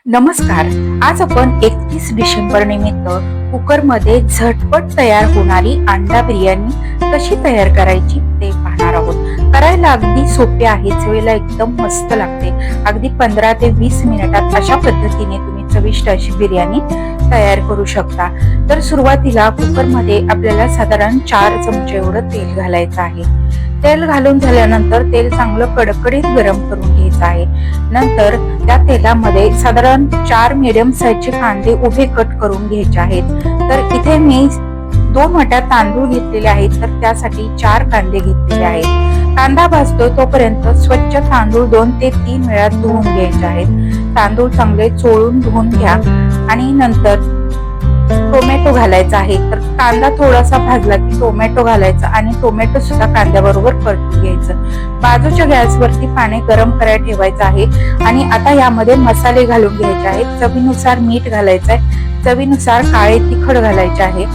नमस्कार. आज आपण 31 डिसेंबर निमित्त कुकरमध्ये झटपट तयार होणारी अंडा बिर्याणी कशी तयार करायची ते पाहणार आहोत. करायला अगदी सोपे आहे, चवीला एकदम मस्त लागते. अगदी 15 ते 20 मिनिटात अशा पद्धतीने तुम्ही चविष्ट अशी बिर्याणी तयार करू शकता. तर सुरुवातीला कुकरमध्ये आपल्याला साधारण 4 चमचे एवढं तेल घालायचं आहे. तेल घालून झाल्यानंतर तेल चांगलं कडकडीत गरम करून घ्यायचं आहे. नंतर त्या तेलामध्ये साधारण 4 मीडियम साईजचे कांदे उभे कट करून घ्यायचे आहेत. तर इथे मी 2 वाट्या तांदूळ घेतलेले आहेत, तर त्यासाठी 4 कांदे घेतलेले आहेत. कांदा भाजतोय तोपर्यंत स्वच्छ तांदूळ 2 ते 3 वेळा धुवून घ्यायचे आहेत. तांदूळ चांगले चोळून धुवून घ्या आणि नंतर टोमॅटो घालायचा आहे. तर कांदा थोडासा भाजला की टोमॅटो घालायचा आणि टोमॅटो सुद्धा कांद्याबरोबर परतून घ्यायचं. बाजूच्या गॅसवरती पाणी गरम करायला ठेवायचं आहे आणि आता यामध्ये मसाले घालून घ्यायचे आहेत. चवीनुसार मीठ घालायचं आहे, चवीनुसार काळे तिखट घालायचे आहे.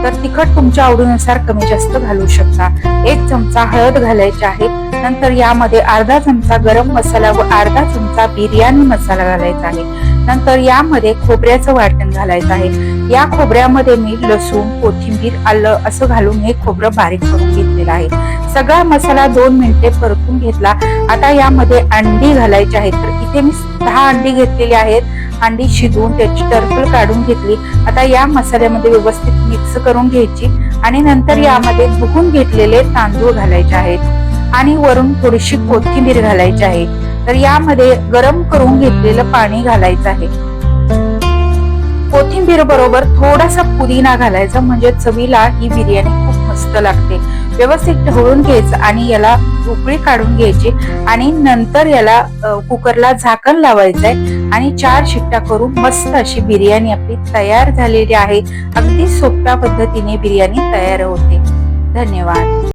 तर तिखट तुमच्या आवडीनुसार कमी जास्त घालू शकता. 1 चमचा हळद घालायची आहे. नंतर यामध्ये अर्धा चमचा गरम मसाला व अर्धा चमचा बिर्याणी मसाला घालायचा आहे. नंतर यामध्ये खोबऱ्याचं वाटण घालायचं आहे. या खोबऱ्यामध्ये मी लसूण, कोथिंबीर, आलं असं घालून हे खोबरं बारीक करून घेतलेलं आहे. सगळा मसाला 2 मिनिटे परतून घेतला. आता यामध्ये अंडी घालायची आहेत. तर इथे मी 10 अंडी घेतलेली आहेत. अंडी शिजवून त्याची टरफल काढून घेतली. आता या मसाल्यामध्ये व्यवस्थित मिक्स करून घ्यायची आणि नंतर यामध्ये धुवून घेतलेले तांदूळ घालायचे आहेत आणि वरून थोडीशी कोथिंबीर घालायची आहे. तर यामध्ये गरम करून घेतलेलं पाणी घालायचं आहे. कोथिंबीर बरोबर थोडासा पुदिना घालायचा, म्हणजे चवीला ही बिर्याणी खूप मस्त लागते. व्यवस्थित ढवळून घ्यायचं आणि याला उकळी काढून घ्यायची आणि नंतर याला कुकरला झाकण लावायचंय आणि 4 शिट्ट्या करून मस्त अशी बिर्याणी आपली तयार झालेली आहे. अगदी सोप्या पद्धतीने बिर्याणी तयार होते. धन्यवाद.